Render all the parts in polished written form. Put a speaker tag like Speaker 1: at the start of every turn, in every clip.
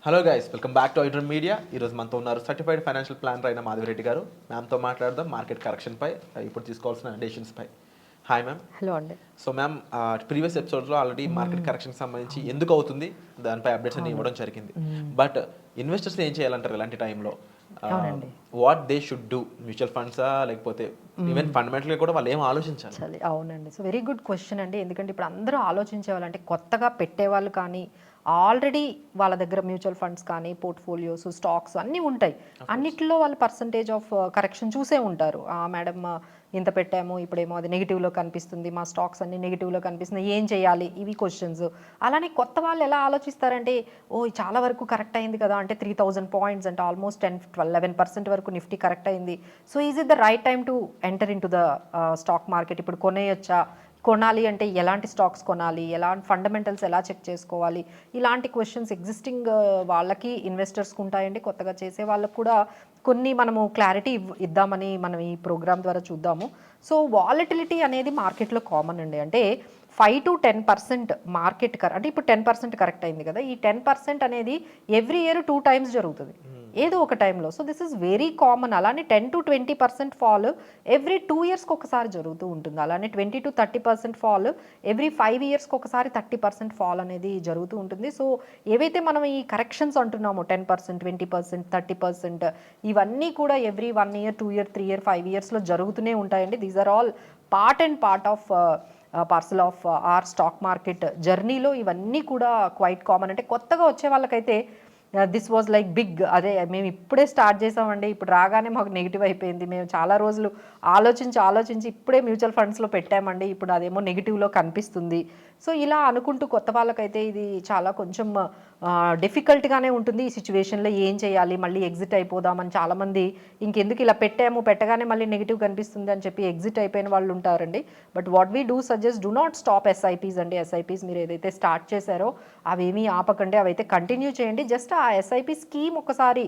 Speaker 1: Hello guys, welcome back to iDream media. ఈరోజు మనతో ఉన్నారు సర్టిఫైడ్ ఫైనాన్షియల్ ప్లానర్ అయిన మాధవిరెడ్డి గారు. మ్యామ్తో మాట్లాడదాం మార్కెట్ కరెక్షన్ పై, ఇప్పుడు తీసుకోవాల్సిన డెసిషన్స్ పై. Hi ma'am.
Speaker 2: హలో అండి.
Speaker 1: సో మ్యామ్, ప్రీవియస్ ఎపిసోడ్స్లో ఆల్రెడీ మార్కెట్ కరెక్షన్కి సంబంధించి ఎందుకు అవుతుంది దానిపై అప్డేట్స్ అన్ని ఇవ్వడం జరిగింది. బట్ ఇన్వెస్టర్స్ ఏం చేయాలంటారు ఇలాంటి టైంలో? What they should do? Mutual ఫండ్సా, లేకపోతే ఈవెన్ ఫండమెంటల్గా కూడా వాళ్ళు ఏం ఆలోచించాలి?
Speaker 2: అవునండి. సో వెరీ గుడ్ క్వశ్చన్ అండి. ఎందుకంటే ఇప్పుడు అందరూ ఆలోచించే వాళ్ళంటే కొత్తగా పెట్టేవాళ్ళు కానీ, ఆల్రెడీ వాళ్ళ దగ్గర మ్యూచువల్ ఫండ్స్ కానీ, పోర్ట్ఫోలియోస్, స్టాక్స్ అన్నీ ఉంటాయి. అన్నిట్లో వాళ్ళు పర్సంటేజ్ ఆఫ్ కరెక్షన్ చూసే ఉంటారు. మేడం ఇంత పెట్టాము, ఇప్పుడేమో అది నెగిటివ్లో కనిపిస్తుంది, మా స్టాక్స్ అన్ని నెగిటివ్లో కనిపిస్తుంది, ఏం చేయాలి, ఇవి క్వశ్చన్స్. అలానే కొత్త వాళ్ళు ఎలా ఆలోచిస్తారంటే, చాలా వరకు కరెక్ట్ అయింది కదా, అంటే 3000 పాయింట్స్ అంటే ఆల్మోస్ట్ 11% వరకు నిఫ్టీ కరెక్ట్ అయింది. So is it the right time to enter in to the stock market? ఇప్పుడు కొనేయొచ్చా, కొనాలి అంటే ఎలాంటి స్టాక్స్ కొనాలి, ఎలాంటి ఫండమెంటల్స్ ఎలా చెక్ చేసుకోవాలి, ఇలాంటి క్వశ్చన్స్ ఎగ్జిస్టింగ్ వాళ్ళకి ఇన్వెస్టర్స్కి ఉంటాయండి. కొత్తగా చేసే వాళ్ళకు కూడా కొన్ని మనము క్లారిటీ ఇద్దామని మనం ఈ ప్రోగ్రామ్ ద్వారా చూద్దాము. సో వాలటిలిటీ అనేది మార్కెట్లో కామన్ అండి. అంటే 5 to 10% మార్కెట్ అంటే ఇప్పుడు 10% కరెక్ట్ అయింది కదా, ఈ 10% అనేది ఎవ్రీ ఇయర్ 2 times జరుగుతుంది ఏదో ఒక టైంలో. So this is very common. అలానే 10 to 20% ఫాల్ ఎవ్రీ 2 yearsకి ఒకసారి జరుగుతూ ఉంటుంది. అలానే 20 to 30% ఫాల్ ఎవ్రీ 5 yearsకి ఒకసారి 30% ఫాల్ అనేది జరుగుతూ ఉంటుంది. సో ఏవైతే మనం ఈ కరెక్షన్స్ అంటున్నామో 10%, 20%, 30%, ఇవన్నీ కూడా ఎవ్రీ 1 year, 2 year, 3 year, 5 yearsలో జరుగుతూనే ఉంటాయండి. These are all part of parcel of our stock market జర్నీలో. ఇవన్నీ కూడా క్వైట్ కామన్. అంటే కొత్తగా వచ్చే వాళ్ళకైతే దిస్ వాజ్ లైక్ బిగ్, అదే మేము ఇప్పుడే స్టార్ట్ చేసామండి, ఇప్పుడు రాగానే మాకు నెగిటివ్ అయిపోయింది, మేము చాలా రోజులు ఆలోచించి ఇప్పుడే మ్యూచువల్ ఫండ్స్లో పెట్టామండి, ఇప్పుడు అదేమో నెగిటివ్లో కనిపిస్తుంది. సో ఇలా అనుకుంటూ కొత్త వాళ్ళకైతే ఇది చాలా కొంచెం డిఫికల్ట్గానే ఉంటుంది. ఈ సిచ్యువేషన్లో ఏం చేయాలి, మళ్ళీ ఎగ్జిట్ అయిపోదామని చాలామంది, ఇంకెందుకు ఇలా పెట్టగానే మళ్ళీ నెగిటివ్ కనిపిస్తుంది అని చెప్పి ఎగ్జిట్ అయిపోయిన వాళ్ళు ఉంటారండి. But what we do suggest, do not stop SIPs అండి. ఎస్ఐపీస్ మీరు ఏదైతే స్టార్ట్ చేశారో అవేమీ ఆపకండి, అవైతే కంటిన్యూ చేయండి. జస్ట్ ఆ ఎస్ఐపి స్కీమ్ ఒకసారి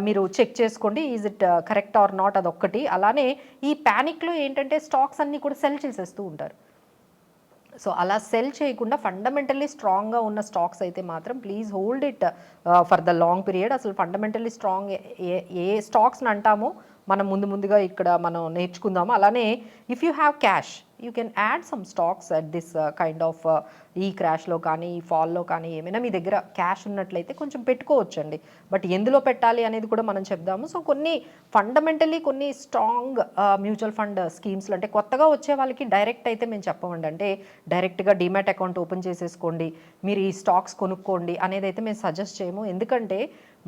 Speaker 2: మీరు చెక్ చేసుకోండి, is it correct or not, అదొక్కటి. అలానే ఈ ప్యానిక్లో ఏంటంటే స్టాక్స్ అన్నీ కూడా సెల్ చేసేస్తూ ఉంటారు. సో అలా సెల్ చేయకుండా ఫండమెంటల్లీ స్ట్రాంగ్గా ఉన్న స్టాక్స్ అయితే మాత్రం please hold it for the long period. అసలు ఫండమెంటల్లీ స్ట్రాంగ్ ఏ స్టాక్స్ని అంటామో మనం ముందుగా ఇక్కడ మనం నేర్చుకుందాము. అలానే if you have cash, you can add some stocks at this kind of ఈ క్రాష్లో కానీ, ఈ ఫాల్లో కానీ, ఏమైనా మీ దగ్గర క్యాష్ ఉన్నట్లయితే కొంచెం పెట్టుకోవచ్చండి. బట్ ఎందులో పెట్టాలి అనేది కూడా మనం చెప్దాము. సో కొన్ని ఫండమెంటలీ కొన్ని స్ట్రాంగ్ మ్యూచువల్ ఫండ్ స్కీమ్స్లో, అంటే కొత్తగా వచ్చే వాళ్ళకి డైరెక్ట్ అయితే మేము చెప్పమండి. అంటే డైరెక్ట్గా డీమ్యాట్ అకౌంట్ ఓపెన్ చేసేసుకోండి, మీరు ఈ స్టాక్స్ కొనుక్కోండి అనేది అయితే మేము సజెస్ట్ చేయము. ఎందుకంటే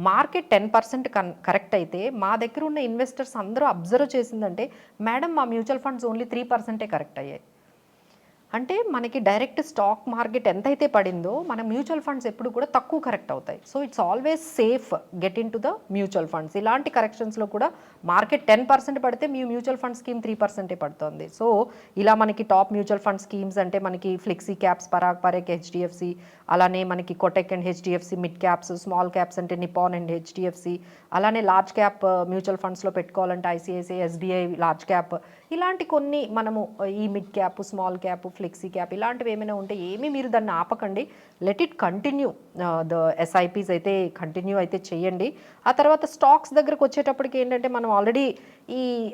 Speaker 2: మార్కెట్ 10% కరెక్ట్ అయితే మా దగ్గర ఉన్న ఇన్వెస్టర్స్ అందరూ అబ్జర్వ్ చేసిందంటే, మేడం మా మ్యూచువల్ ఫండ్స్ ఓన్లీ 3% కరెక్ట్ అయ్యాయి. అంటే మనకి డైరెక్ట్ స్టాక్ మార్కెట్ ఎంతైతే పడిందో మన మ్యూచువల్ ఫండ్స్ ఎప్పుడు కూడా తక్కువ కరెక్ట్ అవుతాయి. So it's always safe get in to the mutual funds. ఇలాంటి కరెక్షన్స్లో కూడా మార్కెట్ 10% పడితే మీ మ్యూచువల్ ఫండ్ స్కీమ్ 3% పడుతుంది. సో ఇలా మనకి టాప్ మ్యూచువల్ ఫండ్ స్కీమ్స్ అంటే మనకి ఫ్లెక్సీ క్యాప్స్, పరాగ్ హెచ్డిఎఫ్సి, అలానే మనకి Kotak and HDFC mid caps, small caps అంటే నిపాన్ అండ్ హెచ్డిఎఫ్సి, అలానే లార్జ్ క్యాప్ మ్యూచువల్ ఫండ్స్లో పెట్టుకోవాలంటే ఐసిఐసిఐ, ఎస్బీఐ లార్జ్ క్యాప్, ఇలాంటి కొన్ని మనము ఈ mid cap, small cap, flexi cap ఇలాంటివి ఏమైనా ఉంటే ఏమీ మీరు దాన్ని ఆపకండి. Let it continue. The SIPs అయితే కంటిన్యూ అయితే చేయండి. ఆ తర్వాత స్టాక్స్ దగ్గరకు వచ్చేటప్పటికి ఏంటంటే మనం ఆల్రెడీ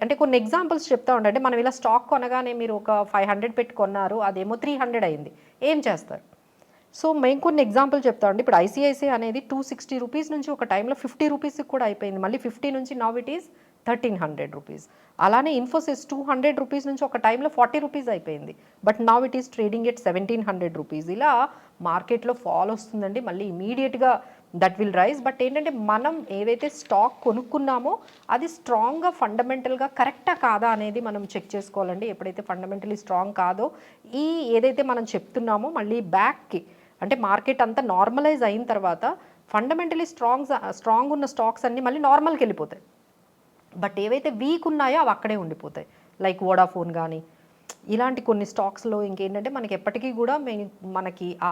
Speaker 2: అంటే కొన్ని ఎగ్జాంపుల్స్ చెప్తా ఉండండి. మనం ఇలా స్టాక్ కొనగానే మీరు ఒక 500 పెట్టి కొన్నారు, అదేమో 300 అయింది, ఏం చేస్తారు? సో మేము కొన్ని ఎగ్జాంపుల్ చెప్తామండి. ఇప్పుడు ఐసిఐసిఐ అనేది 260 రూపీస్ నుంచి ఒక టైంలో 50 రూపీస్కి కూడా అయిపోయింది, మళ్ళీ 50 నుంచి నవ్ ఇట్ ఈస్ 1300 రూపీస్. అలానే ఇన్ఫోసిస్ 200 రూపీస్ నుంచి ఒక టైంలో 40 రూపీస్ అయిపోయింది, but now it is trading at 1700 rupees. ఇలా మార్కెట్లో ఫాల్ వస్తుందండి, మళ్ళీ ఇమీడియట్గా దట్ విల్ రైజ్. బట్ ఏంటంటే మనం ఏవైతే స్టాక్ కొనుక్కున్నామో అది స్ట్రాంగ్గా ఫండమెంటల్గా కరెక్టా కాదా అనేది మనం చెక్ చేసుకోవాలండి. ఎప్పుడైతే ఫండమెంటలీ స్ట్రాంగ్ కాదో ఏదైతే మనం చెప్తున్నామో మళ్ళీ బ్యాక్కి, అంటే మార్కెట్ అంతా నార్మలైజ్ అయిన తర్వాత ఫండమెంటలీ స్ట్రాంగ్ ఉన్న స్టాక్స్ అన్నీ మళ్ళీ నార్మల్కి వెళ్ళిపోతాయి. బట్ ఏవైతే వీక్ ఉన్నాయో అవి అక్కడే ఉండిపోతాయి. లైక్ వోడాఫోన్ కానీ ఇలాంటి కొన్ని స్టాక్స్లో ఇంకేంటంటే మనకి ఎప్పటికీ కూడా మనకి ఆ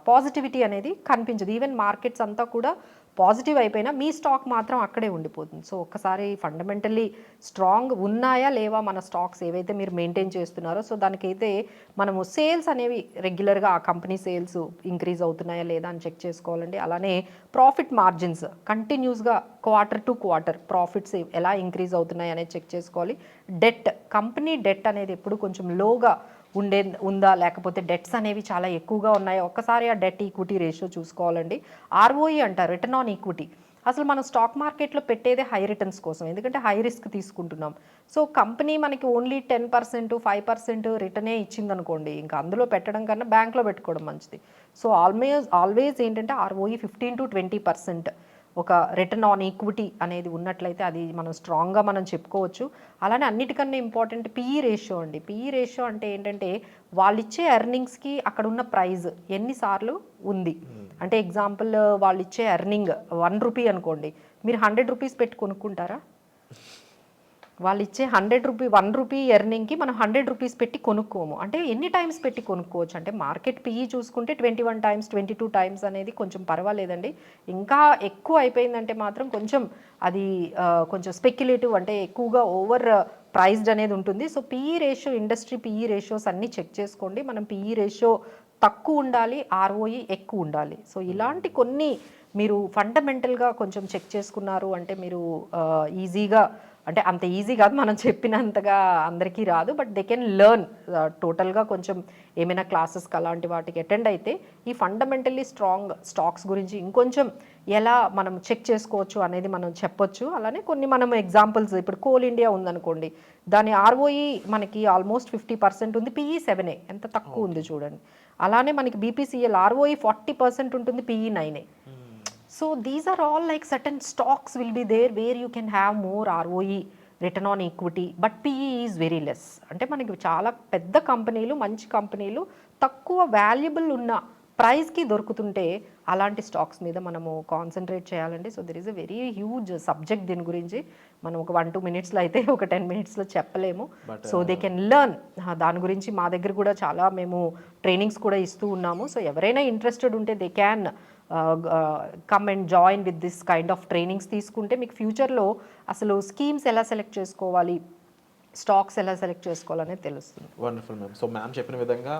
Speaker 2: పాజిటివిటీ అనేది కనిపించదు. ఈవెన్ మార్కెట్స్ అంతా కూడా పాజిటివ్ అయిపోయినా మీ స్టాక్ మాత్రం అక్కడే ఉండిపోతుంది. సో ఒక్కసారి ఫండమెంటల్లీ స్ట్రాంగ్ ఉన్నాయా లేవా మన స్టాక్స్ ఏవైతే మీరు మెయింటైన్ చేస్తున్నారో, సో దానికైతే మనము సేల్స్ అనేవి రెగ్యులర్గా ఆ కంపెనీ సేల్స్ ఇంక్రీజ్ అవుతున్నాయా లేదా అని చెక్ చేసుకోవాలండి. అలానే ప్రాఫిట్ మార్జిన్స్ కంటిన్యూస్గా క్వార్టర్ టు క్వార్టర్ ప్రాఫిట్స్ ఎలా ఇంక్రీజ్ అవుతున్నాయి అనేది చెక్ చేసుకోవాలి. డెట్, కంపెనీ డెట్ అనేది ఎప్పుడు కొంచెం లోగా ఉందా, లేకపోతే డెట్స్ అనేవి చాలా ఎక్కువగా ఉన్నాయి, ఒక్కసారి ఆ డెట్ ఈక్విటీ రేషియో చూసుకోవాలండి. ROE అంటారు, రిటర్న్ ఆన్ ఈక్విటీ. అసలు మనం స్టాక్ మార్కెట్లో పెట్టేదే హై రిటర్న్స్ కోసం, ఎందుకంటే హై రిస్క్ తీసుకుంటున్నాం. సో కంపెనీ మనకి ఓన్లీ 10%, 5% రిటర్నే ఇచ్చిందనుకోండి, ఇంకా అందులో పెట్టడం కన్నా బ్యాంక్లో పెట్టుకోవడం మంచిది. సో ఆల్వేస్ ఏంటంటే ROE 15 to 20% ఒక రిటర్న్ ఆన్ ఈక్విటీ అనేది ఉన్నట్లయితే అది మనం స్ట్రాంగ్గా మనం చెప్పుకోవచ్చు. అలానే అన్నిటికన్నా ఇంపార్టెంట్ PE రేషియో అండి. PE రేషియో అంటే ఏంటంటే వాళ్ళు ఇచ్చే ఎర్నింగ్స్కి అక్కడ ఉన్న ప్రైజ్ ఎన్నిసార్లు ఉంది. అంటే ఎగ్జాంపుల్ వాళ్ళు ఇచ్చే ఎర్నింగ్ 1 రూపీ అనుకోండి, మీరు 100 రూపీస్ పెట్టి కొనుక్కుంటారా? వాళ్ళు ఇచ్చే 1 రూపీ ఎర్నింగ్కి మనం 100 రూపీస్ పెట్టి కొనుక్కోము. అంటే ఎన్ని టైమ్స్ పెట్టి కొనుక్కోవచ్చు అంటే మార్కెట్ PE చూసుకుంటే 21 టైమ్స్ 22 టైమ్స్ అనేది కొంచెం పర్వాలేదండి. ఇంకా ఎక్కువ అయిపోయిందంటే మాత్రం కొంచెం అది కొంచెం స్పెక్యులేటివ్, అంటే ఎక్కువగా ఓవర్ ప్రైస్డ్ అనేది ఉంటుంది. So PE ratio, industry PE ratios అన్నీ చెక్ చేసుకోండి. మనం PE రేషియో తక్కువ ఉండాలి, ROE ఎక్కువ ఉండాలి. సో ఇలాంటి కొన్ని మీరు ఫండమెంటల్గా కొంచెం చెక్ చేసుకున్నారు అంటే మీరు ఈజీగా, అంటే అంత ఈజీ కాదు మనం చెప్పినంతగా అందరికీ రాదు, బట్ దే కెన్ లెర్న్. టోటల్గా కొంచెం ఏమైనా క్లాసెస్కి అలాంటి వాటికి అటెండ్ అయితే ఈ ఫండమెంటల్లీ స్ట్రాంగ్ స్టాక్స్ గురించి ఇంకొంచెం ఎలా మనం చెక్ చేసుకోవచ్చు అనేది మనం చెప్పొచ్చు. అలానే కొన్ని మనం ఎగ్జాంపుల్స్, ఇప్పుడు కోల్ ఇండియా ఉందనుకోండి, దాని ROE మనకి ఆల్మోస్ట్ 50% ఉంది, PE 7 ఎంత తక్కువ ఉంది చూడండి. అలానే మనకి BPCL ROE 40% ఉంటుంది, PE 9. So these are all like certain stocks will be there where you can have more ROE, return on equity, but PE is very less. అంటే మనకి చాలా పెద్ద కంపెనీలు, మంచి కంపెనీలు తక్కువ వాల్యుబుల్ ఉన్న ప్రైస్కి దొరుకుతుంటే అలాంటి స్టాక్స్ మీద మనము కాన్సన్ట్రేట్ చేయాలండి. So there is a very huge subject దీని గురించి. మనం ఒక 1-2 మినిట్స్లో అయితే ఒక 10 మినిట్స్లో చెప్పలేము. So they can learn. దాని గురించి మా దగ్గర కూడా చాలా మేము ట్రైనింగ్స్ కూడా ఇస్తూ ఉన్నాము. సో ఎవరైనా ఇంట్రెస్టెడ్ ఉంటే they can come and join with this kind of trainings తీసుకుంటే మీకు ఫ్యూచర్లో అసలు స్కీమ్స్ ఎలా సెలెక్ట్ చేసుకోవాలి, స్టాక్స్ ఎలా సెలెక్ట్ చేసుకోవాలనేది తెలుస్తుంది.
Speaker 1: Wonderful ma'am. సో మ్యామ్ చెప్పిన విధంగా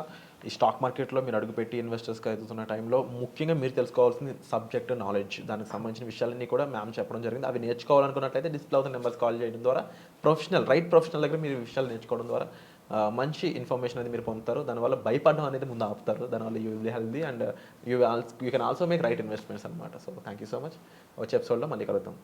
Speaker 1: ఈ స్టాక్ మార్కెట్లో మీరు అడుగుపెట్టి ఇన్వెస్టర్స్కి అవుతున్న టైంలో ముఖ్యంగా మీరు తెలుసుకోవాల్సింది సబ్జెక్ట్ నాలెడ్జ్, దానికి సంబంధించిన విషయాలన్నీ కూడా మ్యామ్ చెప్పడం జరిగింది. అవి నేర్చుకోవాలనుకున్నట్లయితే డిస్ప్లే అవుతున్న నెంబర్స్ కాల్ చేయడం ద్వారా రైట్ ప్రొఫెషనల్ దగ్గర మీరు విషయాలు నేర్చుకోవడం ద్వారా మంచి ఇన్ఫర్మేషన్ అనేది మీరు పొందుతారు. దానివల్ల భయపడడం అనేది ముందు ఆపుతారు. దానివల్ల you will be healthy and you can also make right investments అనమాట. So thank you so much. వచ్చే ఎపిసోడ్లో మళ్ళీ కలుద్దాం.